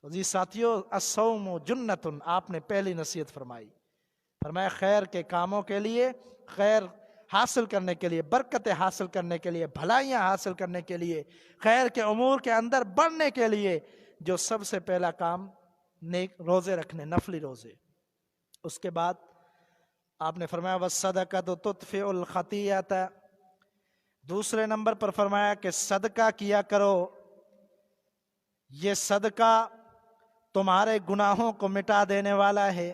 تو جی ساتھیوں، الصوم جنتن، آپ نے پہلی نصیحت فرمائی، فرمایا خیر کے کاموں کے لیے، خیر حاصل کرنے کے لیے، برکتیں حاصل کرنے کے لیے، بھلائیاں حاصل کرنے کے لیے، خیر کے امور کے اندر بڑھنے کے لیے جو سب سے پہلا کام نیک روزے رکھنے، نفلی روزے۔ اس کے بعد آپ نے فرمایا وَالصَّدَقَةُ تُطْفِئُ الْخَطِیَّةَ، دوسرے نمبر پر فرمایا کہ صدقہ کیا کرو، یہ صدقہ تمہارے گناہوں کو مٹا دینے والا ہے۔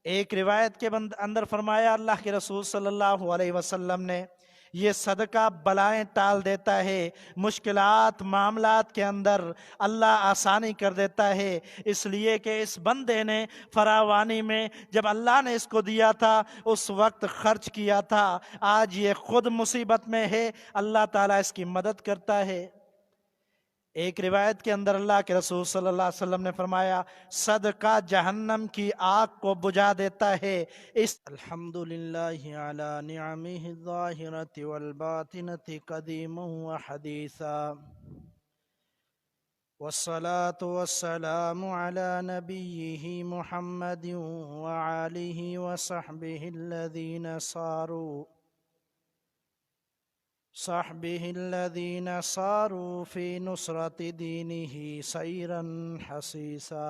ایک روایت کے اندر فرمایا اللہ کے رسول صلی اللہ علیہ وسلم نے، یہ صدقہ بلائیں ٹال دیتا ہے، مشکلات معاملات کے اندر اللہ آسانی کر دیتا ہے، اس لیے کہ اس بندے نے فراوانی میں جب اللہ نے اس کو دیا تھا اس وقت خرچ کیا تھا، آج یہ خود مصیبت میں ہے، اللہ تعالیٰ اس کی مدد کرتا ہے۔ ایک روایت کے اندر اللہ کے رسول صلی اللہ علیہ وسلم نے فرمایا صدقہ جہنم کی آگ کو بجھا دیتا ہے۔ اس الحمدللہ علی نعمہ الظاہرۃ والباطنۃ قدیما وحدیثا، والصلاة والسلام علی نبیہ محمد وآلہ وصحبہ الذین صاروا فی نصرت دینہ سیرا حسیسا،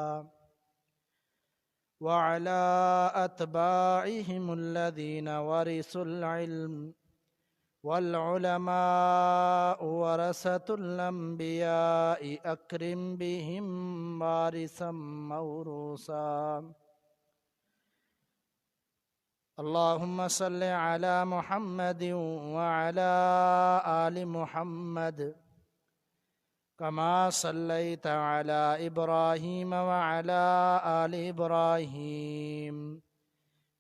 وعلی اتباعہم الذین ورثوا العلم، والعلماء ورثۃ الانبیاء اکرم بہم وارثا موروثا۔ اللہم صل علی محمد وعلی آل محمد کما صلیت علی ابراہیم وعلی آل ابراہیم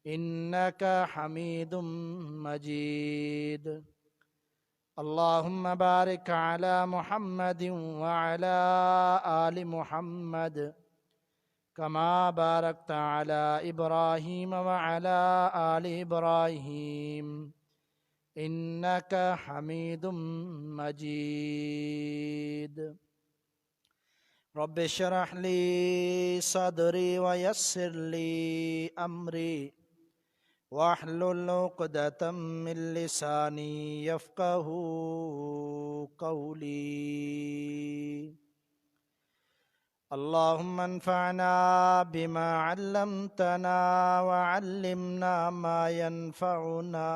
انک حمید مجید۔ اللہم بارک علی محمد وعلی آل محمد کما بارکت علی ابراہیم وعلی آل ابراہیم انک حمید مجید۔ رب اشرح لی صدری ویسر لی امری واحلل عقدۃ من لسانی یفقہوا قولی۔ اللہم انفعنا بما علمتنا وعلمنا ما ينفعنا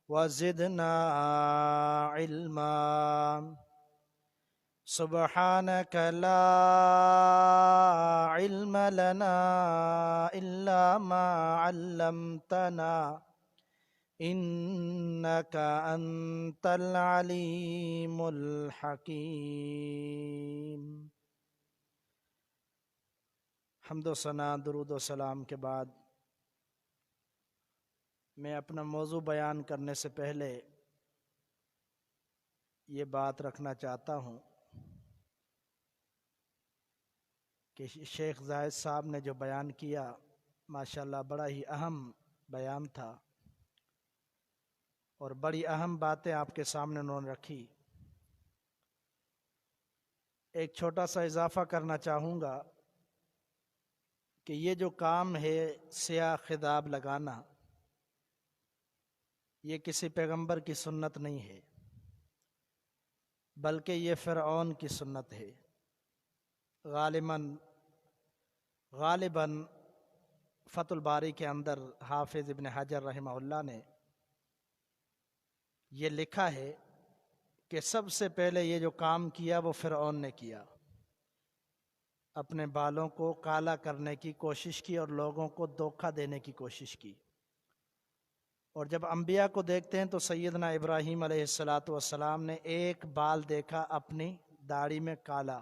وزدنا علما۔ سبحانک لا علم لنا الا ما علمتنا انک انت العلیم الحکیم۔ حمد و ثنا، درود و سلام کے بعد میں اپنا موضوع بیان کرنے سے پہلے یہ بات رکھنا چاہتا ہوں کہ شیخ زاہد صاحب نے جو بیان کیا ماشاءاللہ بڑا ہی اہم بیان تھا، اور بڑی اہم باتیں آپ کے سامنے انہوں نے رکھی۔ ایک چھوٹا سا اضافہ کرنا چاہوں گا کہ یہ جو کام ہے سیاہ خطاب لگانا، یہ کسی پیغمبر کی سنت نہیں ہے، بلکہ یہ فرعون کی سنت ہے۔ غالباً فتح الباری کے اندر حافظ ابن حجر رحمہ اللہ نے یہ لکھا ہے کہ سب سے پہلے یہ جو کام کیا وہ فرعون نے کیا، اپنے بالوں کو کالا کرنے کی کوشش کی اور لوگوں کو دھوکہ دینے کی کوشش کی۔ اور جب انبیاء کو دیکھتے ہیں تو سیدنا ابراہیم علیہ السلام نے ایک بال دیکھا اپنی داڑھی میں کالا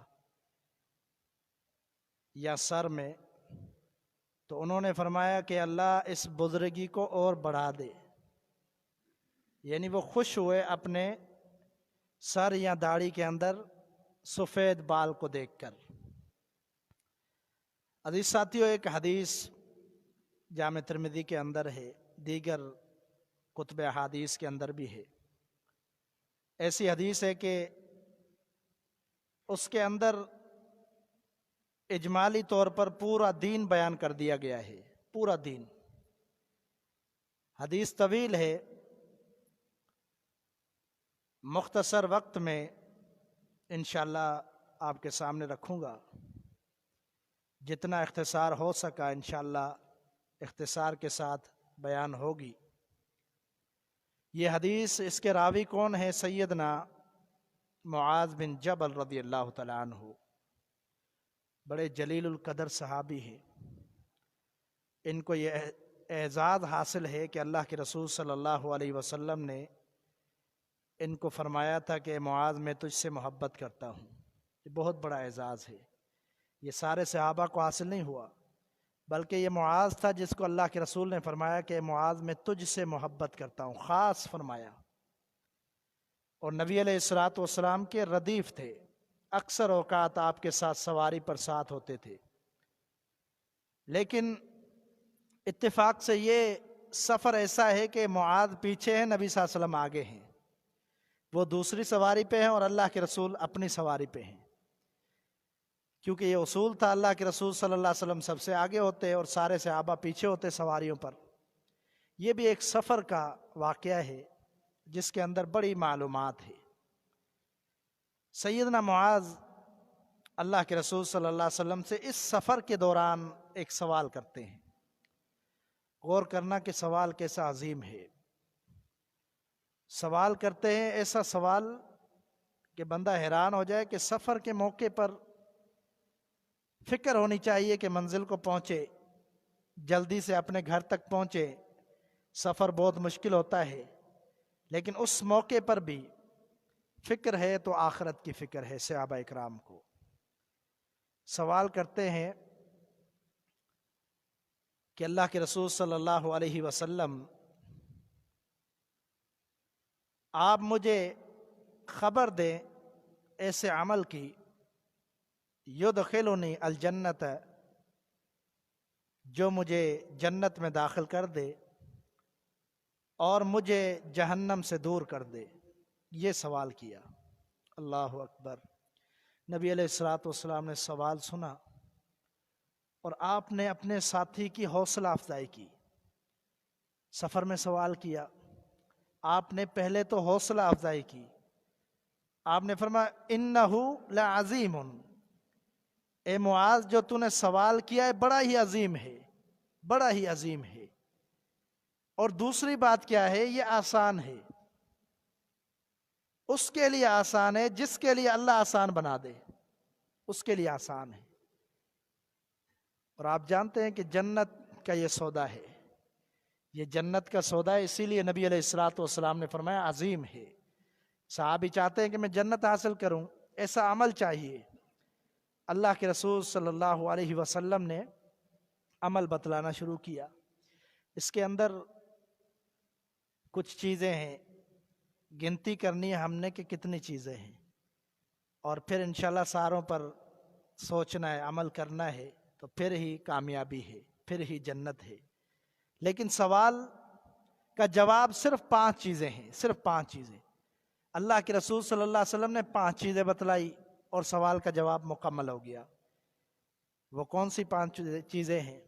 یا سر میں، تو انہوں نے فرمایا کہ اللہ اس بزرگی کو اور بڑھا دے، یعنی وہ خوش ہوئے اپنے سر یا داڑھی کے اندر سفید بال کو دیکھ کر۔ عزیز ساتھیوں، ایک حدیث جامع ترمذی کے اندر ہے، دیگر کتب احادیث کے اندر بھی ہے۔ ایسی حدیث ہے کہ اس کے اندر اجمالی طور پر پورا دین بیان کر دیا گیا ہے، پورا دین۔ حدیث طویل ہے، مختصر وقت میں انشاءاللہ آپ کے سامنے رکھوں گا، جتنا اختصار ہو سکا انشاءاللہ اختصار کے ساتھ بیان ہوگی۔ یہ حدیث، اس کے راوی کون ہے؟ سیدنا معاذ بن جبل رضی اللہ تعالیٰ عنہ، بڑے جلیل القدر صحابی ہیں۔ ان کو یہ اعزاز حاصل ہے کہ اللہ کے رسول صلی اللہ علیہ وسلم نے ان کو فرمایا تھا کہ معاذ میں تجھ سے محبت کرتا ہوں۔ یہ بہت بڑا اعزاز ہے، یہ سارے صحابہ کو حاصل نہیں ہوا، بلکہ یہ معاذ تھا جس کو اللہ کے رسول نے فرمایا کہ معاذ میں تجھ سے محبت کرتا ہوں، خاص فرمایا۔ اور نبی علیہ الصلوۃ والسلام کے ردیف تھے، اکثر اوقات آپ کے ساتھ سواری پر ساتھ ہوتے تھے، لیکن اتفاق سے یہ سفر ایسا ہے کہ معاذ پیچھے ہیں، نبی صلی اللہ علیہ وسلم آگے ہیں، وہ دوسری سواری پہ ہیں اور اللہ کے رسول اپنی سواری پہ ہیں، کیونکہ یہ اصول تھا اللہ کے رسول صلی اللہ علیہ وسلم سب سے آگے ہوتے اور سارے صحابہ پیچھے ہوتے سواریوں پر۔ یہ بھی ایک سفر کا واقعہ ہے جس کے اندر بڑی معلومات ہے۔ سیدنا معاذ اللہ کے رسول صلی اللہ علیہ وسلم سے اس سفر کے دوران ایک سوال کرتے ہیں، غور کرنا کہ سوال کیسا عظیم ہے۔ سوال کرتے ہیں ایسا سوال کہ بندہ حیران ہو جائے کہ سفر کے موقع پر فکر ہونی چاہیے کہ منزل کو پہنچے، جلدی سے اپنے گھر تک پہنچے، سفر بہت مشکل ہوتا ہے، لیکن اس موقع پر بھی فکر ہے تو آخرت کی فکر ہے۔ صحابہ اکرام کو سوال کرتے ہیں کہ اللہ کے رسول صلی اللہ علیہ وسلم آپ مجھے خبر دیں ایسے عمل کی یدخلنی الجنت، جو مجھے جنت میں داخل کر دے اور مجھے جہنم سے دور کر دے۔ یہ سوال کیا۔ اللہ اکبر۔ نبی علیہ الصلوۃ والسلام نے سوال سنا اور آپ نے اپنے ساتھی کی حوصلہ افزائی کی۔ سفر میں سوال کیا، آپ نے پہلے تو حوصلہ افزائی کی، آپ نے فرمایا انہ لعظیم، اے معاذ جو تو نے سوال کیا ہے بڑا ہی عظیم ہے، بڑا ہی عظیم ہے، اور دوسری بات کیا ہے، یہ آسان ہے۔ اس کے لیے آسان ہے جس کے لیے اللہ آسان بنا دے، اس کے لیے آسان ہے۔ اور آپ جانتے ہیں کہ جنت کا یہ سودا ہے، یہ جنت کا سودا ہے، اسی لیے نبی علیہ الصلوۃ والسلام نے فرمایا عظیم ہے۔ صحابی چاہتے ہیں کہ میں جنت حاصل کروں، ایسا عمل چاہیے۔ اللہ کے رسول صلی اللہ علیہ وسلم نے عمل بتلانا شروع کیا۔ اس کے اندر کچھ چیزیں ہیں، گنتی کرنی ہے ہم نے کہ کتنی چیزیں ہیں، اور پھر انشاءاللہ ساروں پر سوچنا ہے، عمل کرنا ہے، تو پھر ہی کامیابی ہے، پھر ہی جنت ہے۔ لیکن سوال کا جواب صرف 5 چیزیں ہیں، صرف 5 چیزیں۔ اللہ کے رسول صلی اللہ علیہ وسلم نے 5 چیزیں بتلائی اور سوال کا جواب مکمل ہو گیا۔ وہ کون سی 5 چیزیں ہیں؟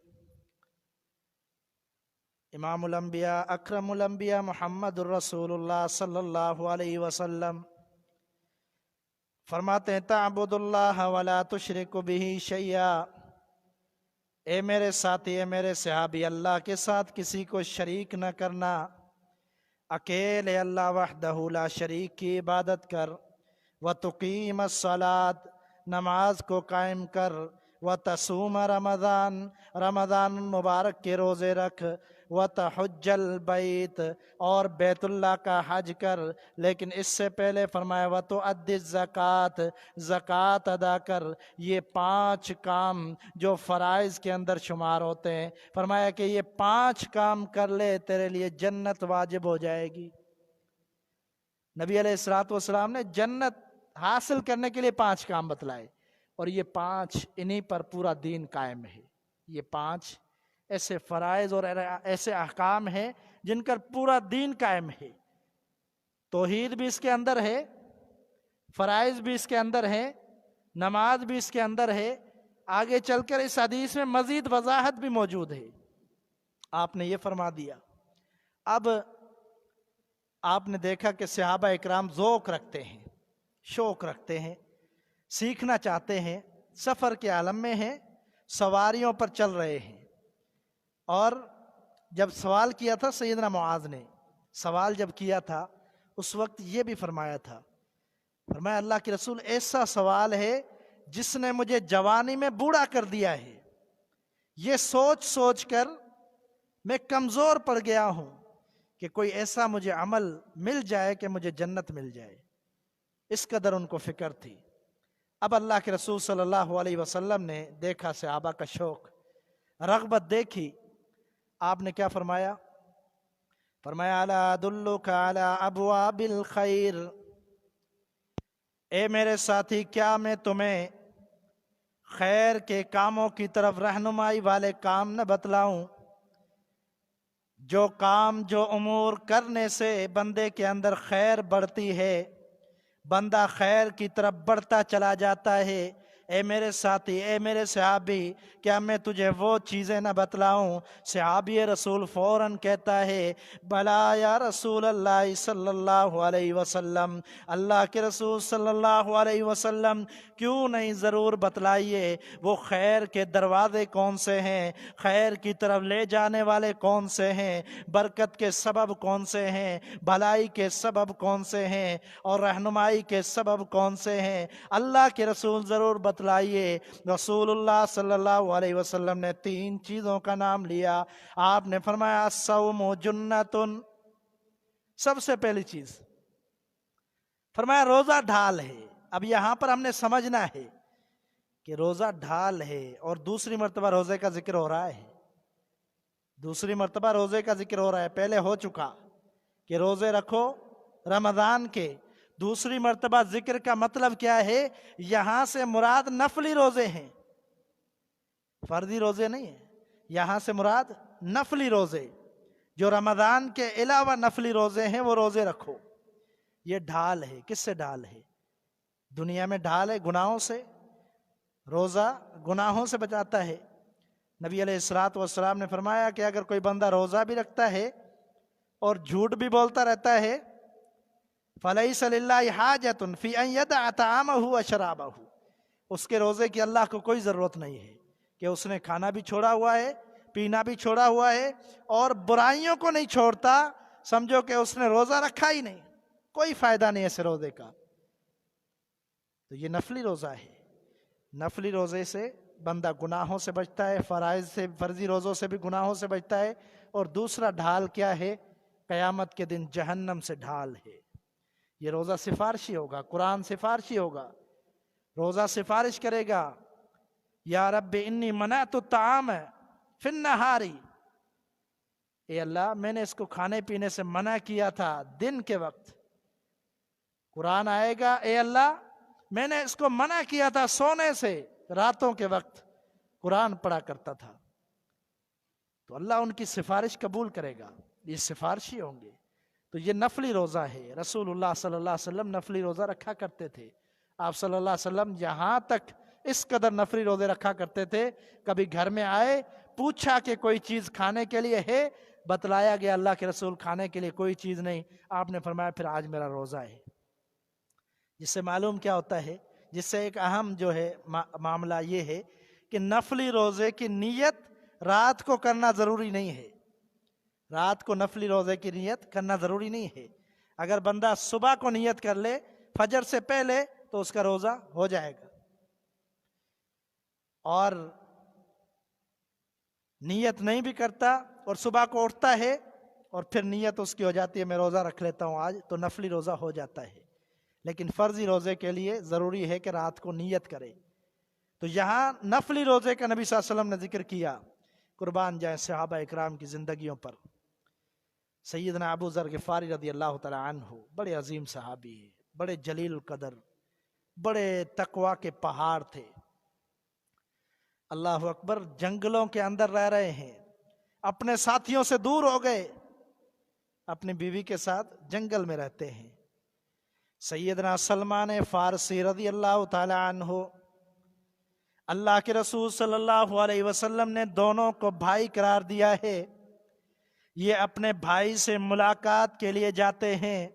امام الانبیاء اکرم الانبیاء محمد الرسول اللہ صلی اللہ علیہ وسلم فرماتے ہیں تعبد اللہ ولا تشرک بہ شیئا، اے میرے ساتھی، اے میرے صحابی، اللہ کے ساتھ کسی کو شریک نہ کرنا، اکیلے اللہ وحدہ لا شریک کی عبادت کر، وتقیم الصلاۃ، نماز کو قائم کر، وتصوم رمضان، رمضان مبارک کے روزے رکھ، وتحج البیت، اور بیت اللہ کا حج کر، لیکن اس سے پہلے فرمایا وتؤدی الزکوٰۃ، زکوٰۃ ادا کر۔ یہ 5 کام جو فرائض کے اندر شمار ہوتے ہیں، فرمایا کہ یہ 5 کام کر لے تیرے لیے جنت واجب ہو جائے گی۔ نبی علیہ الصلوۃ والسلام نے جنت حاصل کرنے کے لیے 5 کام بتلائے، اور یہ 5 انہی پر پورا دین قائم ہے۔ یہ 5 ایسے فرائض اور ایسے احکام ہیں جن پر پورا دین قائم ہے۔ توحید بھی اس کے اندر ہے، فرائض بھی اس کے اندر ہے، نماز بھی اس کے اندر ہے، آگے چل کر اس حدیث میں مزید وضاحت بھی موجود ہے. آپ نے یہ فرما دیا. اب آپ نے دیکھا کہ صحابہ اکرام ذوق رکھتے ہیں، شوق رکھتے ہیں، سیکھنا چاہتے ہیں، سفر کے عالم میں ہیں، سواریوں پر چل رہے ہیں. اور جب سوال کیا تھا سیدنا معاذ نے، سوال جب کیا تھا اس وقت یہ بھی فرمایا تھا، فرمایا اللہ کے رسول ایسا سوال ہے جس نے مجھے جوانی میں بوڑھا کر دیا ہے. یہ سوچ سوچ کر میں کمزور پڑ گیا ہوں کہ کوئی ایسا مجھے عمل مل جائے کہ مجھے جنت مل جائے. اس قدر ان کو فکر تھی. اب اللہ کے رسول صلی اللہ علیہ وسلم نے دیکھا صحابہ کا شوق، رغبت دیکھی. آپ نے کیا فرمایا؟ فرمایا الا ادلک علی ابواب الخیر، اے میرے ساتھی کیا میں تمہیں خیر کے کاموں کی طرف رہنمائی والے کام نہ بتلاؤں؟ جو کام، جو امور کرنے سے بندے کے اندر خیر بڑھتی ہے، بندہ خیر کی طرف بڑھتا چلا جاتا ہے. اے میرے ساتھی، اے میرے صحابی، کیا میں تجھے وہ چیزیں نہ بتلاؤں؟ صحابی رسول فوراً کہتا ہے بلا یا رسول اللہ صلی اللہ علیہ وسلم، اللہ کے رسول صلی اللہ علیہ وسلم کیوں نہیں، ضرور بتلائیے. وہ خیر کے دروازے کون سے ہیں، خیر کی طرف لے جانے والے کون سے ہیں، برکت کے سبب کون سے ہیں، بھلائی کے سبب کون سے ہیں، اور رہنمائی کے سبب کون سے ہیں؟ اللہ کے رسول ضرور بتلائیے. رسول اللہ صلی اللہ علیہ وسلم نے 3 چیزوں کا نام لیا. آپ نے فرمایا الصوم جنۃ، سب سے پہلی چیز فرمایا روزہ ڈھال ہے. اب یہاں پر ہم نے سمجھنا ہے کہ روزہ ڈھال ہے، اور دوسری مرتبہ روزے کا ذکر ہو رہا ہے. دوسری مرتبہ روزے کا ذکر ہو رہا ہے. پہلے ہو چکا کہ روزے رکھو رمضان کے. دوسری مرتبہ ذکر کا مطلب کیا ہے؟ یہاں سے مراد نفلی روزے ہیں، فرضی روزے نہیں ہیں. یہاں سے مراد نفلی روزے، جو رمضان کے علاوہ نفلی روزے ہیں وہ روزے رکھو. یہ ڈھال ہے. کس سے ڈھال ہے؟ دنیا میں ڈھال ہے گناہوں سے. روزہ گناہوں سے بچاتا ہے. نبی علیہ الصلوۃ والسلام نے فرمایا کہ اگر کوئی بندہ روزہ بھی رکھتا ہے اور جھوٹ بھی بولتا رہتا ہے فَلَيْسَ لِلَّهِ حَاجَةٌ فِي أَن يَدَعَ طَعَامَهُ وَشَرَابَهُ، اس کے روزے کی اللہ کو کوئی ضرورت نہیں ہے کہ اس نے کھانا بھی چھوڑا ہوا ہے، پینا بھی چھوڑا ہوا ہے، اور برائیوں کو نہیں چھوڑتا. سمجھو کہ اس نے روزہ رکھا ہی نہیں، کوئی فائدہ نہیں ایسے روزے کا. تو یہ نفلی روزہ ہے. نفلی روزے سے بندہ گناہوں سے بچتا ہے، فرائض سے، فرضی روزوں سے بھی گناہوں سے بچتا ہے. اور دوسرا ڈھال کیا ہے؟ قیامت کے دن جہنم سے ڈھال ہے. یہ روزہ سفارشی ہوگا، قرآن سفارشی ہوگا. روزہ سفارش کرے گا یا رب انی منعت الطعام فی النہار، اے اللہ میں نے اس کو کھانے پینے سے منع کیا تھا دن کے وقت. قرآن آئے گا اے اللہ میں نے اس کو منع کیا تھا سونے سے، راتوں کے وقت قرآن پڑھا کرتا تھا. تو اللہ ان کی سفارش قبول کرے گا. یہ سفارشی ہوں گے. تو یہ نفلی روزہ ہے. رسول اللہ صلی اللہ علیہ وسلم نفلی روزہ رکھا کرتے تھے. آپ صلی اللہ علیہ وسلم یہاں تک اس قدر نفلی روزے رکھا کرتے تھے، کبھی گھر میں آئے پوچھا کہ کوئی چیز کھانے کے لیے ہے، بتلایا گیا اللہ کے رسول کھانے کے لیے کوئی چیز نہیں. آپ نے فرمایا پھر آج میرا روزہ ہے. جس سے معلوم کیا ہوتا ہے، جس سے ایک اہم جو ہے معاملہ یہ ہے کہ نفلی روزے کی نیت رات کو کرنا ضروری نہیں ہے. رات کو نفلی روزے کی نیت کرنا ضروری نہیں ہے. اگر بندہ صبح کو نیت کر لے فجر سے پہلے تو اس کا روزہ ہو جائے گا. اور نیت نہیں بھی کرتا اور صبح کو اٹھتا ہے اور پھر نیت اس کی ہو جاتی ہے میں روزہ رکھ لیتا ہوں آج، تو نفلی روزہ ہو جاتا ہے. لیکن فرضی روزے کے لیے ضروری ہے کہ رات کو نیت کرے. تو یہاں نفلی روزے کا نبی صلی اللہ علیہ وسلم نے ذکر کیا. قربان جائیں صحابہ اکرام کی زندگیوں پر. سیدنا ابو ذر غفاری رضی اللہ تعالی عنہ بڑے عظیم صحابی ہیں، بڑے جلیل القدر، بڑے تقوی کے پہاڑ تھے. اللہ اکبر. جنگلوں کے اندر رہ رہے ہیں، اپنے ساتھیوں سے دور ہو گئے، اپنی بیوی کے ساتھ جنگل میں رہتے ہیں. سیدنا سلمان فارسی رضی اللہ تعالی عنہ اللہ کے رسول صلی اللہ علیہ وسلم نے دونوں کو بھائی قرار دیا ہے۔ یہ اپنے بھائی سے ملاقات کے لیے جاتے ہیں،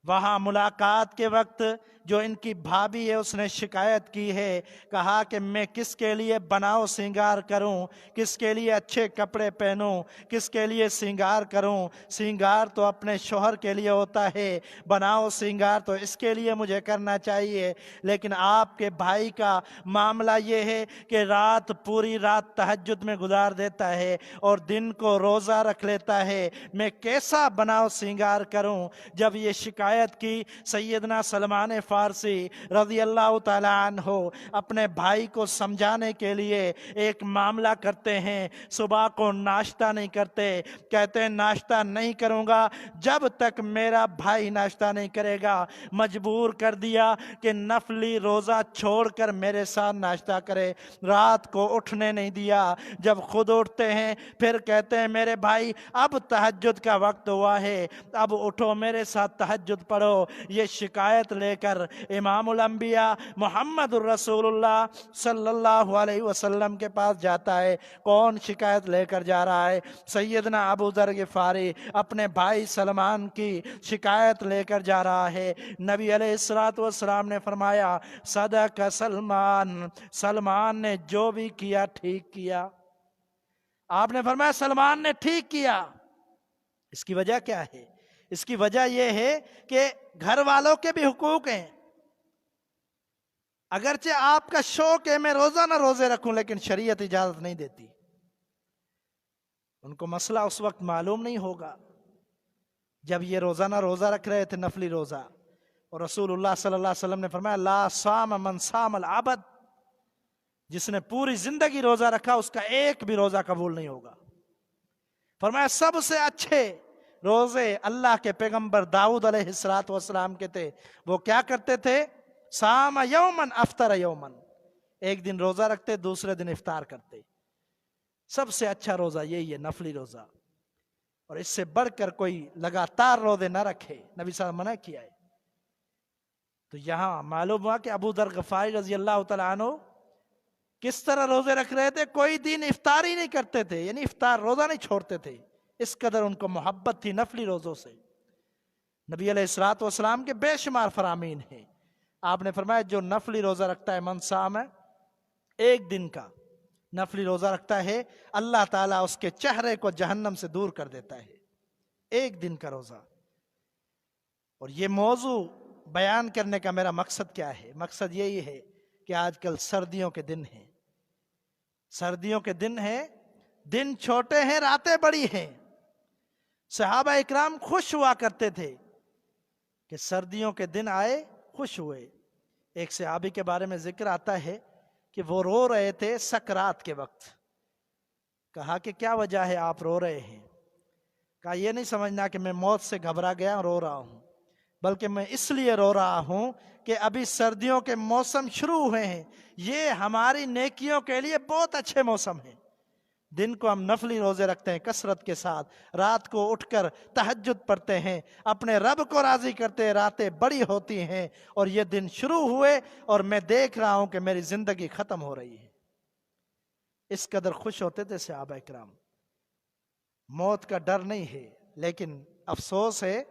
وہاں ملاقات کے وقت جو ان کی بھابھی ہے اس نے شکایت کی ہے، کہا کہ میں کس کے لیے بناؤ سنگار کروں، کس کے لیے اچھے کپڑے پہنوں، کس کے لیے سنگار کروں؟ سنگار تو اپنے شوہر کے لیے ہوتا ہے، بناؤ سنگار تو اس کے لیے مجھے کرنا چاہیے، لیکن آپ کے بھائی کا معاملہ یہ ہے کہ پوری رات تہجد میں گزار دیتا ہے اور دن کو روزہ رکھ لیتا ہے، میں کیسا بناؤ سنگار کروں؟ جب یہ شکایت کی، سیدنا سلمان فارسی رضی اللہ تعالیٰ عنہ اپنے بھائی کو سمجھانے کے لیے ایک معاملہ کرتے ہیں۔ صبح کو ناشتہ نہیں کرتے، کہتے ہیں ناشتہ نہیں کروں گا جب تک میرا بھائی ناشتہ نہیں کرے گا۔ مجبور کر دیا کہ نفلی روزہ چھوڑ کر میرے ساتھ ناشتہ کرے، رات کو اٹھنے نہیں دیا۔ جب خود اٹھتے ہیں پھر کہتے ہیں میرے بھائی اب تہجد کا وقت ہوا ہے، اب اٹھو میرے ساتھ تہجد پڑھو۔ یہ شکایت لے کر امام الانبیاء محمد الرسول اللہ صلی اللہ علیہ وسلم کے پاس جاتا ہے۔ کون شکایت لے کر جا رہا ہے؟ سیدنا ابو ذر غفاری اپنے بھائی سلمان کی شکایت لے کر جا رہا ہے۔ نبی علیہ السلام نے فرمایا صدق سلمان، سلمان نے جو بھی کیا ٹھیک کیا۔ آپ نے فرمایا سلمان نے ٹھیک کیا۔ اس کی وجہ کیا ہے؟ اس کی وجہ یہ ہے کہ گھر والوں کے بھی حقوق ہیں۔ اگرچہ آپ کا شوق ہے میں روزہ نہ روزے رکھوں، لیکن شریعت اجازت نہیں دیتی۔ ان کو مسئلہ اس وقت معلوم نہیں ہوگا جب یہ روزانہ روزہ رکھ رہے تھے، نفلی روزہ، اور رسول اللہ صلی اللہ علیہ وسلم نے فرمایا لا صام من صام العبد، جس نے پوری زندگی روزہ رکھا اس کا ایک بھی روزہ قبول نہیں ہوگا۔ فرمایا سب سے اچھے روزے اللہ کے پیغمبر داؤد علیہ السلام کے تھے۔ وہ کیا کرتے تھے؟ صام یومن افطر یومن، ایک دن روزہ رکھتے دوسرے دن افطار کرتے۔ سب سے اچھا روزہ یہی ہے، نفلی روزہ، اور اس سے بڑھ کر کوئی لگاتار روزے نہ رکھے، نبی صلی اللہ علیہ وسلم منع کیا ہے۔ تو یہاں معلوم ہوا کہ ابو ذر غفاری رضی اللہ تعالیٰ عنہ کس طرح روزے رکھ رہے تھے؟ کوئی دن افطار ہی نہیں کرتے تھے، یعنی افطار روزہ نہیں چھوڑتے تھے، اس قدر ان کو محبت تھی نفلی روزوں سے۔ نبی علیہ السلام کے بے شمار فرامین ہیں۔ آپ نے فرمایا جو نفلی روزہ رکھتا ہے، من صام ہے، ایک دن کا نفلی روزہ رکھتا ہے، اللہ تعالیٰ اس کے چہرے کو جہنم سے دور کر دیتا ہے، ایک دن کا روزہ۔ اور یہ موضوع بیان کرنے کا میرا مقصد کیا ہے؟ مقصد یہی ہے کہ آج کل سردیوں کے دن ہیں، سردیوں کے دن ہیں، دن چھوٹے ہیں، راتیں بڑی ہیں۔ صحابہ اکرام خوش ہوا کرتے تھے کہ سردیوں کے دن آئے، خوش ہوئے۔ ایک صحابی کے بارے میں ذکر آتا ہے کہ وہ رو رہے تھے سکرات کے وقت۔ کہا کہ کیا وجہ ہے آپ رو رہے ہیں؟ کہا یہ نہیں سمجھنا کہ میں موت سے گھبرا گیا رو رہا ہوں، بلکہ میں اس لیے رو رہا ہوں کہ ابھی سردیوں کے موسم شروع ہوئے ہیں، یہ ہماری نیکیوں کے لیے بہت اچھے موسم ہیں۔ دن کو ہم نفلی روزے رکھتے ہیں کثرت کے ساتھ، رات کو اٹھ کر تہجد پڑھتے ہیں، اپنے رب کو راضی کرتے ہیں، راتیں بڑی ہوتی ہیں، اور یہ دن شروع ہوئے اور میں دیکھ رہا ہوں کہ میری زندگی ختم ہو رہی ہے۔ اس قدر خوش ہوتے تھے صحابہ کرام۔ موت کا ڈر نہیں ہے، لیکن افسوس ہے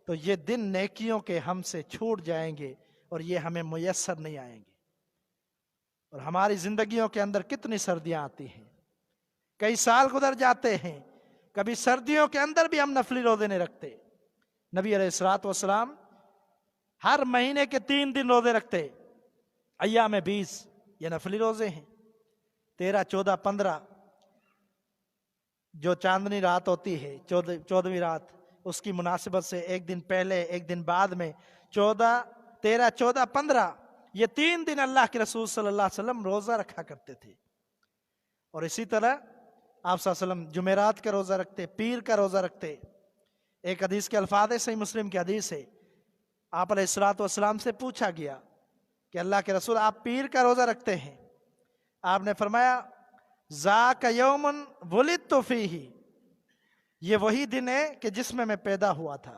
تو یہ دن نیکیوں کے ہم سے چھوٹ جائیں گے اور یہ ہمیں میسر نہیں آئیں گے۔ اور ہماری زندگیوں کے اندر کتنی سردیاں آتی ہیں، کئی سال گزر جاتے ہیں، کبھی سردیوں کے اندر بھی ہم نفلی روزے نہیں رکھتے۔ نبی علیہ السلام ہر مہینے کے 3 دن روزے رکھتے، ایام 20 یہ نفلی روزے ہیں، 13، 14، 15 جو چاندنی رات ہوتی ہے، 14ویں رات، اس کی مناسبت سے ایک دن پہلے ایک دن بعد میں 13، 14، 15 یہ 3 دن اللہ کے رسول صلی اللہ علیہ وسلم روزہ رکھا کرتے تھے۔ اور اسی طرح آپ صلی اللہ علیہ وسلم جمعرات کا روزہ رکھتے، پیر کا روزہ رکھتے۔ ایک حدیث کے الفاظ ہے، صحیح مسلم کی حدیث ہے، آپ علیہ السلام سے پوچھا گیا کہ اللہ کے رسول آپ پیر کا روزہ رکھتے ہیں؟ آپ نے فرمایا ذاک یوم ولدت فیہ، یہ وہی دن ہے کہ جس میں پیدا ہوا تھا،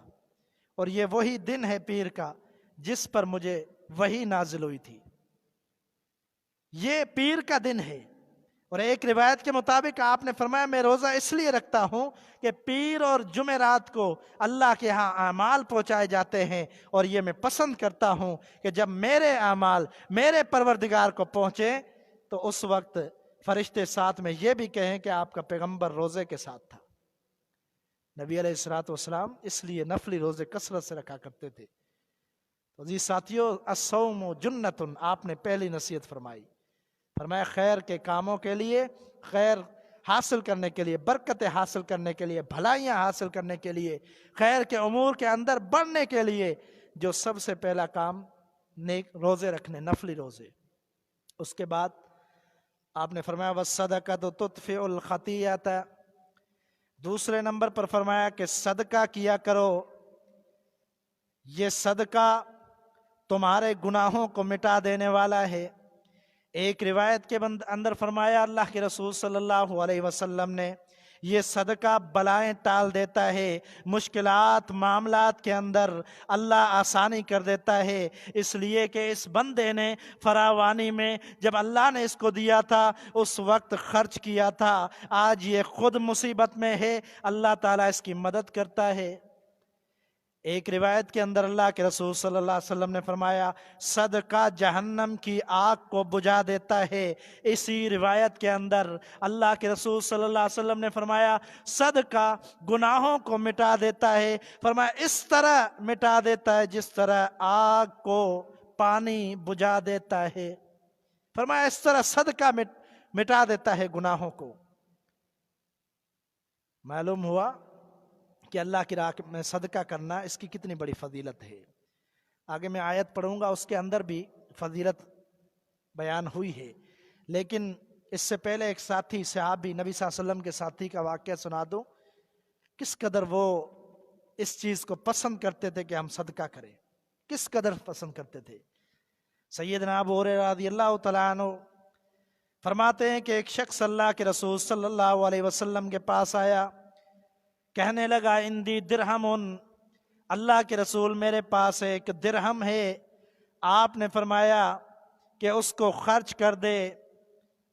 اور یہ وہی دن ہے پیر کا جس پر مجھے وحی نازل ہوئی تھی۔ یہ پیر کا دن ہے، اور ایک روایت کے مطابق آپ نے فرمایا میں روزہ اس لیے رکھتا ہوں کہ پیر اور جمعرات کو اللہ کے ہاں اعمال پہنچائے جاتے ہیں، اور یہ میں پسند کرتا ہوں کہ جب میرے اعمال میرے پروردگار کو پہنچے تو اس وقت فرشتے ساتھ میں یہ بھی کہیں کہ آپ کا پیغمبر روزے کے ساتھ تھا۔ نبی علیہ الصلوۃ والسلام اس لیے نفلی روزے کثرت سے رکھا کرتے تھے۔ تو جی ساتھیو، الصوم جنت، آپ نے پہلی نصیحت فرمائی، فرمایا خیر کے کاموں کے لیے، خیر حاصل کرنے کے لیے، برکتیں حاصل کرنے کے لیے، بھلائیاں حاصل کرنے کے لیے، خیر کے امور کے اندر بڑھنے کے لیے جو سب سے پہلا کام نیک روزے رکھنے، نفلی روزے۔ اس کے بعد آپ نے فرمایا وَالصَّدَقَةُ تُطْفِئُ الْخَطِیَّةَ، دوسرے نمبر پر فرمایا کہ صدقہ کیا کرو، یہ صدقہ تمہارے گناہوں کو مٹا دینے والا ہے۔ ایک روایت کے اندر فرمایا اللہ کے رسول صلی اللہ علیہ وسلم نے، یہ صدقہ بلائیں ٹال دیتا ہے، مشکلات معاملات کے اندر اللہ آسانی کر دیتا ہے، اس لیے کہ اس بندے نے فراوانی میں جب اللہ نے اس کو دیا تھا اس وقت خرچ کیا تھا، آج یہ خود مصیبت میں ہے، اللہ تعالیٰ اس کی مدد کرتا ہے۔ ایک روایت کے اندر اللہ کے رسول صلی اللہ علیہ وسلم نے فرمایا صدقہ جہنم کی آگ کو بجھا دیتا ہے۔ اسی روایت کے اندر اللہ کے رسول صلی اللہ علیہ وسلم نے فرمایا صدقہ گناہوں کو مٹا دیتا ہے، فرمایا اس طرح مٹا دیتا ہے جس طرح آگ کو پانی بجھا دیتا ہے، فرمایا اس طرح صدقہ مٹا دیتا ہے گناہوں کو۔ معلوم ہوا کہ اللہ کی راہ میں صدقہ کرنا اس کی کتنی بڑی فضیلت ہے۔ آگے میں آیت پڑھوں گا، اس کے اندر بھی فضیلت بیان ہوئی ہے، لیکن اس سے پہلے ایک ساتھی صحابی نبی صلی اللہ علیہ وسلم کے ساتھی کا واقعہ سنا دوں، کس قدر وہ اس چیز کو پسند کرتے تھے کہ ہم صدقہ کریں، کس قدر پسند کرتے تھے۔ سیدنا ابو ہریرہ رضی اللہ تعالیٰ عنہ فرماتے ہیں کہ ایک شخص اللہ کے رسول صلی اللہ علیہ وسلم کے پاس آیا، کہنے لگا اندی درہم، اللہ کے رسول میرے پاس ایک درہم ہے، آپ نے فرمایا کہ اس کو خرچ کر دے،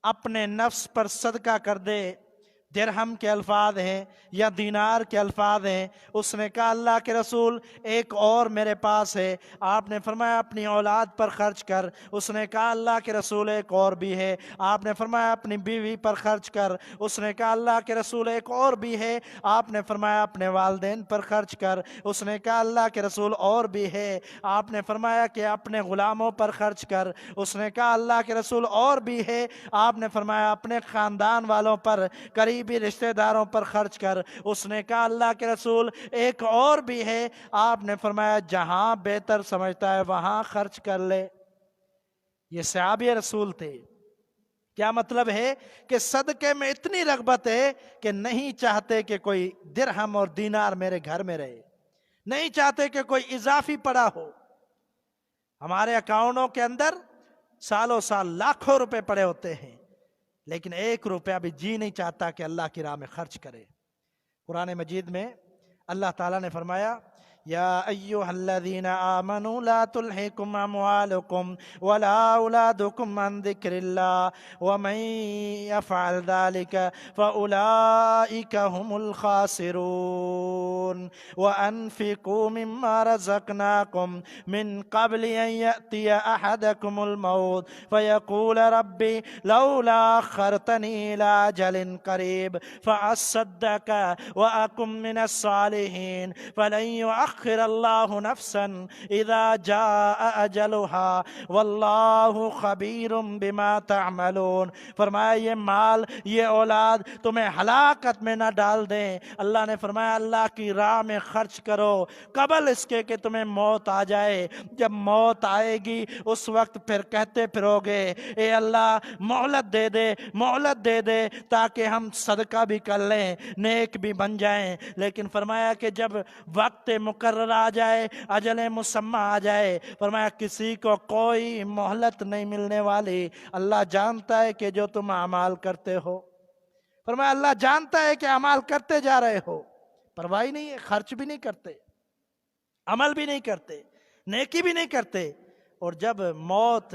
اپنے نفس پر صدقہ کر دے۔ درہم کے الفاظ ہیں یا دینار کے الفاظ ہیں۔ اس نے کہا اللہ کے رسول ایک اور میرے پاس ہے، آپ نے فرمایا اپنی اولاد پر خرچ کر۔ اس نے کہا اللہ کے رسول ایک اور بھی ہے، آپ نے فرمایا اپنی بیوی پر خرچ کر۔ اس نے کہا اللہ کے رسول ایک اور بھی ہے، آپ نے فرمایا اپنے والدین پر خرچ کر۔ اس نے کہا اللہ کے رسول اور بھی ہے، آپ نے فرمایا کہ اپنے غلاموں پر خرچ کر۔ اس نے کہا اللہ کے رسول اور بھی ہے، آپ نے فرمایا اپنے خاندان والوں پر، قریبی رشتہ داروں پر خرچ کر۔ اس نے کہا اللہ کے رسول ایک اور بھی ہے، آپ نے فرمایا جہاں بہتر سمجھتا ہے وہاں خرچ کر لے۔ یہ صحابی رسول تھے۔ کیا مطلب ہے کہ صدقے میں اتنی رغبت ہے کہ نہیں چاہتے کہ کوئی درہم اور دینار میرے گھر میں رہے، نہیں چاہتے کہ کوئی اضافی پڑا ہو۔ ہمارے اکاؤنٹوں کے اندر سالوں سال لاکھوں روپے پڑے ہوتے ہیں، لیکن ایک روپیہ بھی جی نہیں چاہتا کہ اللہ کی راہ میں خرچ کرے۔ قرآن مجید میں اللہ تعالیٰ نے فرمایا یا ایہا الذین آمنوا لا تلہکم اموالکم ولا اولادکم عن ذکر اللہ ومن یفعل ذلک فاولئک هم الخاسرون وانفقوا مما رزقناکم من قبل ان یأتی احدکم الموت فیقول ربی لولا اخرتنی الى اجل قریب فاصدق واکن من الصالحین فلن يؤخر اللہ نفسا اذا جاء اجلها واللہ خبیر بما تعملون۔ فرمایا یہ مال یہ اولاد تمہیں ہلاکت میں نہ ڈال دیں۔ اللہ نے فرمایا اللہ کی راہ میں خرچ کرو قبل اس کے کہ تمہیں موت آ جائے۔ جب موت آئے گی اس وقت پھر کہتے پھرو گے اے اللہ مہلت دے دے، مہلت دے دے تاکہ ہم صدقہ بھی کر لیں، نیک بھی بن جائیں۔ لیکن فرمایا کہ جب وقت مقرر آ جائے، اجل مسمى آ جائے، فرمایا کسی کو کوئی مہلت نہیں ملنے والی۔ اللہ جانتا ہے کہ جو تم اعمال کرتے ہو، فرمایا اللہ جانتا ہے کہ اعمال کرتے جا رہے ہو، پرواہ نہیں ہے، خرچ بھی نہیں کرتے، عمل بھی نہیں کرتے، نیکی بھی نہیں کرتے، اور جب موت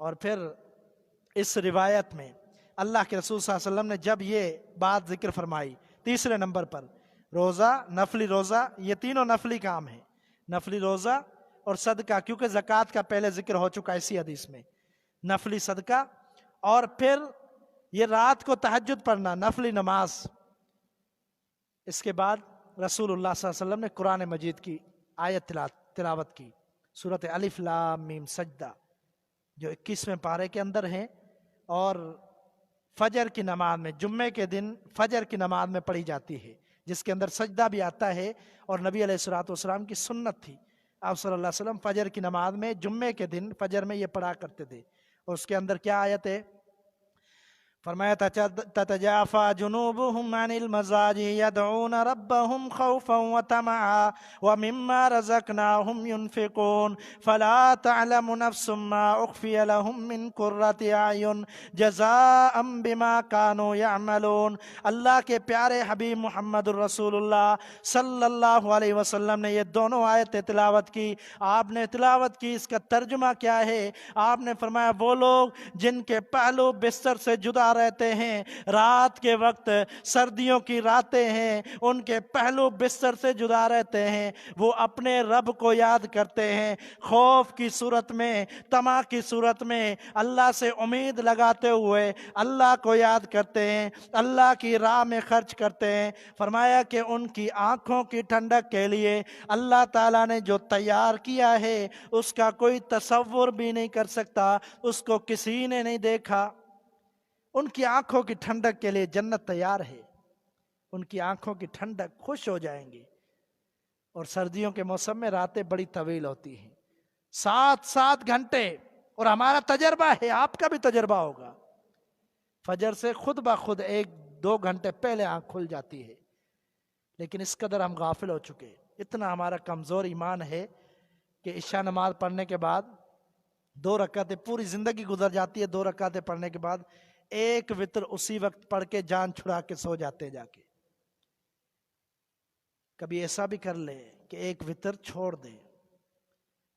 اور پھر اس روایت میں اللہ کے رسول صلی اللہ علیہ وسلم نے جب یہ بات ذکر فرمائی، تیسرے نمبر پر روزہ، نفلی روزہ، یہ تینوں نفلی کام ہیں، نفلی روزہ اور صدقہ، کیونکہ زکوٰۃ کا پہلے ذکر ہو چکا اسی حدیث میں، نفلی صدقہ، اور پھر یہ رات کو تہجد پڑھنا، نفلی نماز۔ اس کے بعد رسول اللہ صلی اللہ علیہ وسلم نے قرآن مجید کی آیت تلاوت کی، سورۃ الف لام میم سجدہ، جو 21ویں پارے کے اندر ہیں، اور فجر کی نماز میں، جمعے کے دن فجر کی نماز میں پڑھی جاتی ہے، جس کے اندر سجدہ بھی آتا ہے، اور نبی علیہ الصلوۃ والسلام کی سنت تھی، آپ صلی اللہ علیہ وسلم فجر کی نماز میں جمعے کے دن فجر میں یہ پڑھا کرتے تھے۔ اور اس کے اندر کیا آیت ہے؟ فرمایا تتجافى جنوبهم عن المضاجع يدعون ربهم خوفا وطمعا ومما رزقناهم ينفقون فلا تعلم نفس ما اخفي لهم من قرة اعين جزاء بما كانوا يعملون۔ اللہ کے پیارے حبیب محمد الرسول اللہ صلی اللہ علیہ وسلم نے یہ دونوں آیتیں تلاوت کی۔ آپ نے تلاوت کی، اس کا ترجمہ کیا ہے؟ آپ نے فرمایا وہ لوگ جن کے پہلو بستر سے جدا رہتے ہیں، رات کے وقت سردیوں کی راتیں ہیں، ان کے پہلو بستر سے جدا رہتے ہیں، وہ اپنے رب کو یاد کرتے ہیں، خوف کی صورت میں، طمع کی صورت میں، اللہ سے امید لگاتے ہوئے اللہ کو یاد کرتے ہیں، اللہ کی راہ میں خرچ کرتے ہیں۔ فرمایا کہ ان کی آنکھوں کی ٹھنڈک کے لیے اللہ تعالیٰ نے جو تیار کیا ہے اس کا کوئی تصور بھی نہیں کر سکتا، اس کو کسی نے نہیں دیکھا۔ ان کی آنکھوں کی ٹھنڈک کے لیے جنت تیار ہے، ان کی آنکھوں کی ٹھنڈک، خوش ہو جائیں گے۔ اور سردیوں کے موسم میں راتیں بڑی طویل ہوتی ہیں، 7 گھنٹے، اور ہمارا تجربہ ہے، آپ کا بھی تجربہ ہوگا، فجر سے خود بخود 1-2 گھنٹے پہلے آنکھ کھل جاتی ہے، لیکن اس قدر ہم غافل ہو چکے، اتنا ہمارا کمزور ایمان ہے کہ عشاء نماز پڑھنے کے بعد 2 رکعتیں، پوری زندگی گزر جاتی ہے 2 رکعتیں پڑھنے کے بعد، 1 وتر اسی وقت پڑھ کے جان چھڑا کے سو جاتے جا کے۔ کبھی ایسا بھی کر لے کہ 1 وتر چھوڑ دے،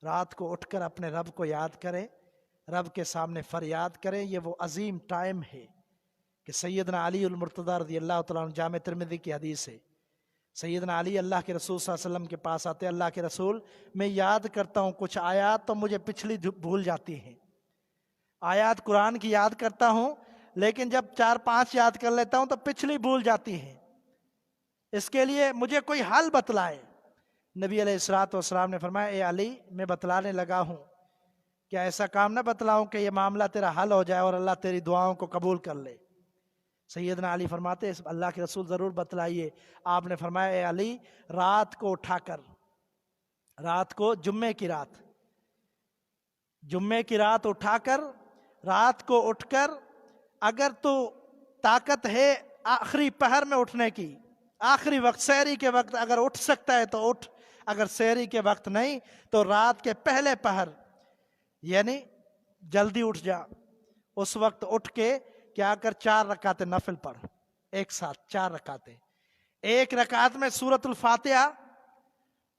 رات کو اٹھ کر اپنے رب کو یاد کریں، رب کے سامنے فریاد کریں۔ یہ وہ عظیم ٹائم ہے کہ سیدنا علی المرتضیٰ رضی اللہ تعالیٰ عنہ، جامع ترمذی کی حدیث ہے، سیدنا علی اللہ کے رسول صلی اللہ علیہ وسلم کے پاس آتے، اللہ کے رسول میں یاد کرتا ہوں کچھ آیات تو مجھے پچھلی بھول جاتی ہیں، آیات قرآن کی یاد کرتا ہوں لیکن جب 4-5 یاد کر لیتا ہوں تو پچھلی بھول جاتی ہیں، اس کے لیے مجھے کوئی حل بتلائے۔ نبی علیہ الصلوۃ والسلام نے فرمایا اے علی میں بتلانے لگا ہوں، کیا ایسا کام نہ بتلاؤں کہ یہ معاملہ تیرا حل ہو جائے اور اللہ تیری دعاؤں کو قبول کر لے؟ سیدنا علی فرماتے اللہ کے رسول ضرور بتلائیے۔ آپ نے فرمایا اے علی رات کو اٹھا کر، رات کو جمعے کی رات اٹھا کر، رات کو اٹھ کر اگر تو طاقت ہے آخری پہر میں اٹھنے کی، آخری وقت سحری کے وقت اگر اٹھ سکتا ہے تو اٹھ، اگر سحری کے وقت نہیں تو رات کے پہلے پہر یعنی جلدی اٹھ جا، اس وقت اٹھ کے کیا کر 4 رکعتیں نفل پڑھ، ایک ساتھ 4 رکعتیں، 1 رکعت میں سورۃ الفاتحہ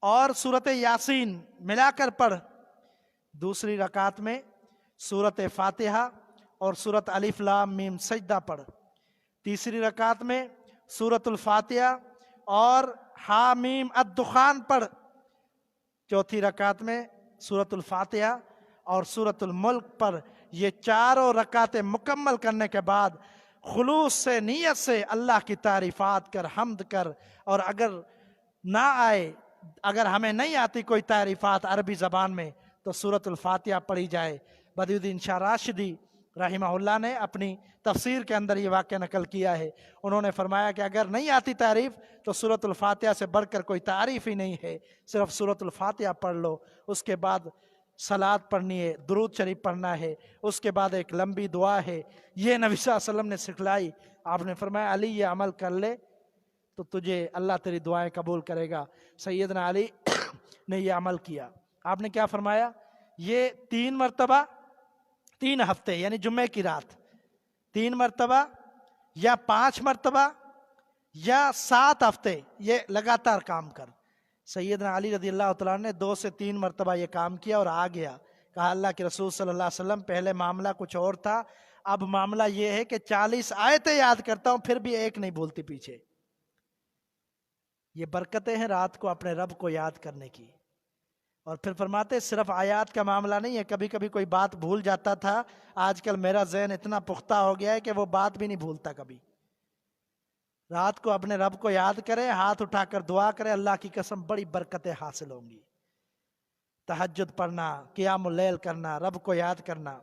اور سورۃ یاسین ملا کر پڑھ، دوسری رکعت میں سورۃ فاتحہ اور سورۃ الف لام میم سجدہ پڑھ، تیسری رکعت میں سورۃ الفاتحہ اور حامیم الدخان پڑھ، چوتھی رکعت میں سورۃ الفاتحہ اور سورۃ الملک پڑھ۔ یہ 4 رکعتیں مکمل کرنے کے بعد خلوص سے، نیت سے اللہ کی تعریفات کر، حمد کر، اور اگر نہ آئے، اگر ہمیں نہیں آتی کوئی تعریفات عربی زبان میں تو سورۃ الفاتحہ پڑھی جائے۔ بدیع الدین شاہ راشدی رحمہ اللہ نے اپنی تفسیر کے اندر یہ واقعہ نقل کیا ہے، انہوں نے فرمایا کہ اگر نہیں آتی تعریف تو سورۃ الفاتحہ سے بڑھ کر کوئی تعریف ہی نہیں ہے، صرف سورۃ الفاتحہ پڑھ لو، اس کے بعد صلاۃ پڑھنی ہے، درود شریف پڑھنا ہے، اس کے بعد ایک لمبی دعا ہے، یہ نبی صلی اللہ علیہ وسلم نے سکھلائی۔ آپ نے فرمایا علی یہ عمل کر لے تو تجھے اللہ تیری دعائیں قبول کرے گا۔ سیدنا علی نے یہ عمل کیا۔ آپ نے کیا فرمایا؟ یہ 3 مرتبہ 3 ہفتے یعنی جمعے کی رات 3 مرتبہ یا 5 مرتبہ یا 7 ہفتے یہ لگاتار کام کر۔ سیدنا علی رضی اللہ تعالیٰ نے 2 سے 3 مرتبہ یہ کام کیا اور آ گیا کہا اللہ کے رسول صلی اللہ علیہ وسلم پہلے معاملہ کچھ اور تھا، اب معاملہ یہ ہے کہ 40 آیتیں یاد کرتا ہوں پھر بھی ایک نہیں بھولتی پیچھے۔ یہ برکتیں ہیں رات کو اپنے رب کو یاد کرنے کی۔ اور پھر فرماتے صرف آیات کا معاملہ نہیں ہے، کبھی کبھی کوئی بات بھول جاتا تھا، آج کل میرا ذہن اتنا پختہ ہو گیا ہے کہ وہ بات بھی نہیں بھولتا کبھی۔ رات کو اپنے رب کو یاد کرے، ہاتھ اٹھا کر دعا کرے، اللہ کی قسم بڑی برکتیں حاصل ہوں گی۔ تہجد پڑھنا، قیام اللیل کرنا، رب کو یاد کرنا۔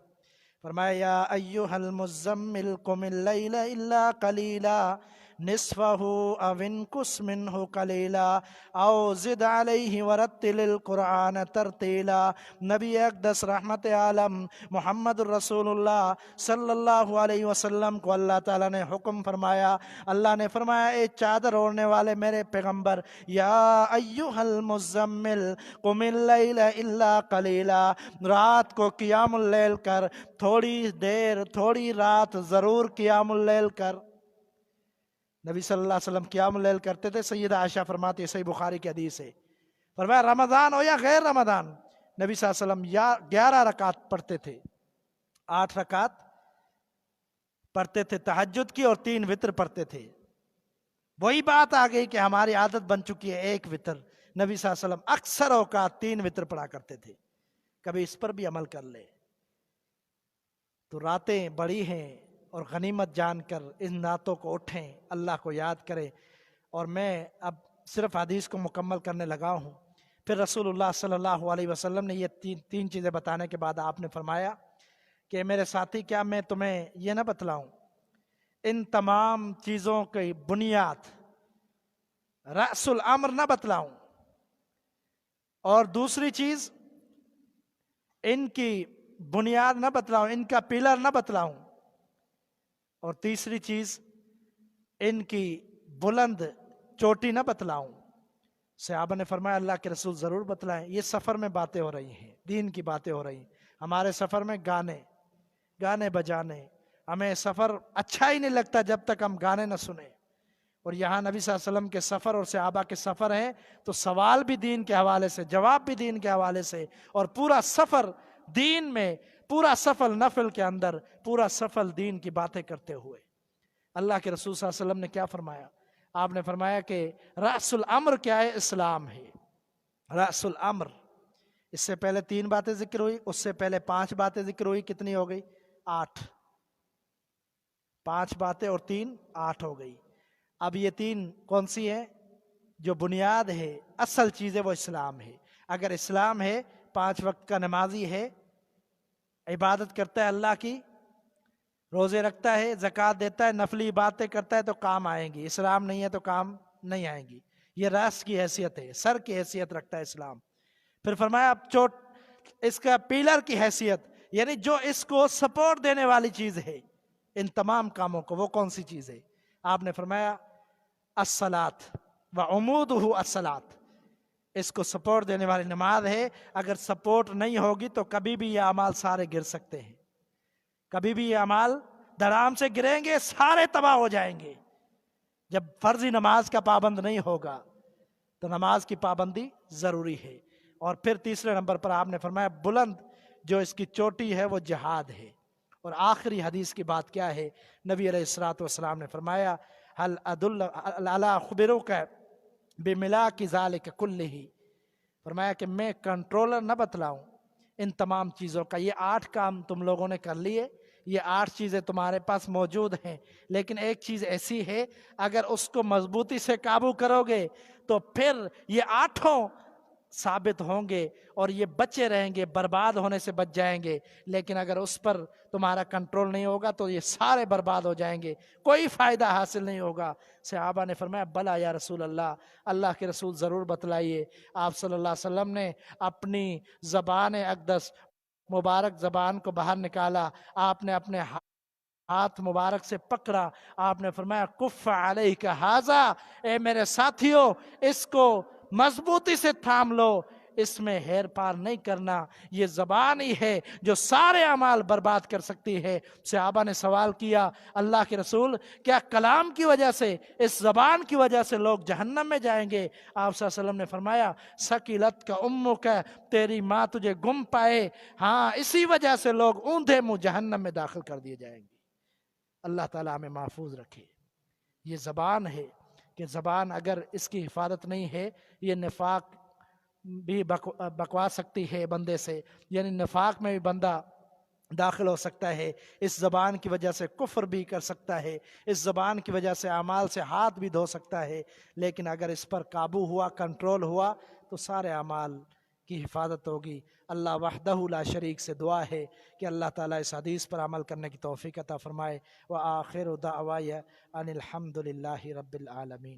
فرمایا یا ایھا المزمل قم اللیل الا قلیلا نصفہ او انقص منہ قلیلا او زد علیہ ورتل القرآن ترتیلا۔ نبی اقدس رحمت عالم محمد الرسول اللہ صلی اللہ علیہ وسلم کو اللہ تعالیٰ نے حکم فرمایا، اللہ نے فرمایا اے چادر اوڑھنے والے میرے پیغمبر، یا ایھا المزمل قم اللیل الا قلیلا، رات کو قیام اللیل کر، تھوڑی دیر تھوڑی رات ضرور قیام اللیل کر۔ نبی صلی اللہ علیہ وسلم قیام اللیل کرتے تھے، سیدہ عائشہ فرماتی ہے، صحیح بخاری کی حدیث ہے، فرمایا رمضان ہو یا غیر رمضان، نبی صلی اللہ علیہ وسلم 11 رکعت پڑھتے تھے، 8 رکعت پڑھتے تھے تہجد کی اور 3 وتر پڑھتے تھے۔ وہی بات آ گئی کہ ہماری عادت بن چکی ہے 1 وتر، نبی صلی اللہ علیہ وسلم اکثر اوقات 3 وتر پڑھا کرتے تھے، کبھی اس پر بھی عمل کر لے تو راتیں بڑی ہیں، اور غنیمت جان کر ان راتوں کو اٹھیں، اللہ کو یاد کریں۔ اور میں اب صرف حدیث کو مکمل کرنے لگا ہوں۔ پھر رسول اللہ صلی اللہ علیہ وسلم نے یہ تین چیزیں بتانے کے بعد آپ نے فرمایا کہ میرے ساتھی کیا میں تمہیں یہ نہ بتلاؤں، ان تمام چیزوں کی بنیاد رأس الامر نہ بتلاؤں، اور دوسری چیز ان کی بنیاد نہ بتلاؤں، ان کا پلر نہ بتلاؤں، اور تیسری چیز ان کی بلند چوٹی نہ بتلاؤں۔ صحابہ نے فرمایا اللہ کے رسول ضرور بتلائیں۔ یہ سفر میں باتیں ہو رہی ہیں، دین کی باتیں ہو رہی ہیں، ہمارے سفر میں گانے بجانے، ہمیں سفر اچھا ہی نہیں لگتا جب تک ہم گانے نہ سنیں، اور یہاں نبی صلی اللہ علیہ وسلم کے سفر اور صحابہ کے سفر ہیں تو سوال بھی دین کے حوالے سے، جواب بھی دین کے حوالے سے، اور پورا سفر دین میں، پورا سفر نفل کے اندر، پورا سفر دین کی باتیں کرتے ہوئے۔ اللہ کے رسول صلی اللہ علیہ وسلم نے کیا فرمایا؟ آپ نے فرمایا کہ رأس الامر کیا ہے؟ اسلام ہے۔ رأس الامر، اس سے پہلے 3 باتیں ذکر ہوئی، اس سے پہلے 5 باتیں ذکر ہوئی، کتنی ہو گئی؟ 8۔ 5 باتیں اور 3 8 ہو گئی۔ اب یہ 3 کون سی ہیں؟ جو بنیاد ہے، اصل چیز ہے، وہ اسلام ہے۔ اگر اسلام ہے، 5 وقت کا نمازی ہے، عبادت کرتا ہے اللہ کی، روزے رکھتا ہے، زکوٰۃ دیتا ہے، نفلی عبادتیں کرتا ہے تو کام آئیں گی۔ اسلام نہیں ہے تو کام نہیں آئیں گی۔ یہ راس کی حیثیت ہے، سر کی حیثیت رکھتا ہے اسلام۔ پھر فرمایا اب اس کا پیلر کی حیثیت، یعنی جو اس کو سپورٹ دینے والی چیز ہے ان تمام کاموں کو، وہ کون سی چیز ہے؟ آپ نے فرمایا الصلاۃ وعمودہ الصلاۃ، اس کو سپورٹ دینے والی نماز ہے۔ اگر سپورٹ نہیں ہوگی تو کبھی بھی یہ اعمال سارے گر سکتے ہیں، کبھی بھی یہ اعمال دھڑام سے گریں گے، سارے تباہ ہو جائیں گے۔ جب فرضی نماز کا پابند نہیں ہوگا تو نماز کی پابندی ضروری ہے۔ اور پھر تیسرے نمبر پر آپ نے فرمایا بلند جو اس کی چوٹی ہے وہ جہاد ہے۔ اور آخری حدیث کی بات کیا ہے؟ نبی علیہ الصلوۃ والسلام نے فرمایا هل ادل علی خبروک بملاک ذلک کلہ، فرمایا کہ میں کنٹرولر نہ بتلاؤں ان تمام چیزوں کا۔ یہ 8 کام تم لوگوں نے کر لیے، یہ 8 چیزیں تمہارے پاس موجود ہیں، لیکن ایک چیز ایسی ہے اگر اس کو مضبوطی سے قابو کرو گے تو پھر یہ 8 ثابت ہوں گے اور یہ بچے رہیں گے، برباد ہونے سے بچ جائیں گے۔ لیکن اگر اس پر تمہارا کنٹرول نہیں ہوگا تو یہ سارے برباد ہو جائیں گے، کوئی فائدہ حاصل نہیں ہوگا۔ صحابہ نے فرمایا بلا یا رسول اللہ، اللہ کے رسول ضرور بتلائیے۔ آپ صلی اللہ علیہ وسلم نے اپنی زبان اقدس مبارک زبان کو باہر نکالا، آپ نے اپنے ہاتھ مبارک سے پکڑا، آپ نے فرمایا کف علیک ھذا، اے میرے ساتھیوں اس کو مضبوطی سے تھام لو، اس میں ہیر پار نہیں کرنا. یہ زبان ہی ہے جو سارے اعمال برباد کر سکتی ہے. صحابہ نے سوال کیا اللہ کے رسول کیا کلام کی وجہ سے اس زبان کی وجہ سے لوگ جہنم میں جائیں گے؟ آپ صلی اللہ علیہ وسلم نے فرمایا سکیلت کا امک ہے، تیری ماں تجھے گم پائے، ہاں اسی وجہ سے لوگ اوندھے منہ جہنم میں داخل کر دیے جائیں گے. اللہ تعالیٰ ہمیں محفوظ رکھے. یہ زبان ہے کہ زبان اگر اس کی حفاظت نہیں ہے یہ نفاق بھی بکوا سکتی ہے بندے سے، یعنی نفاق میں بھی بندہ داخل ہو سکتا ہے. اس زبان کی وجہ سے کفر بھی کر سکتا ہے، اس زبان کی وجہ سے اعمال سے ہاتھ بھی دھو سکتا ہے. لیکن اگر اس پر قابو ہوا، کنٹرول ہوا تو سارے اعمال کی حفاظت ہوگی. اللہ وحدہ لا شریک سے دعا ہے کہ اللہ تعالیٰ اس حدیث پر عمل کرنے کی توفیق عطا فرمائے. وآخر دعوایا ان الحمد للہ رب العالمین.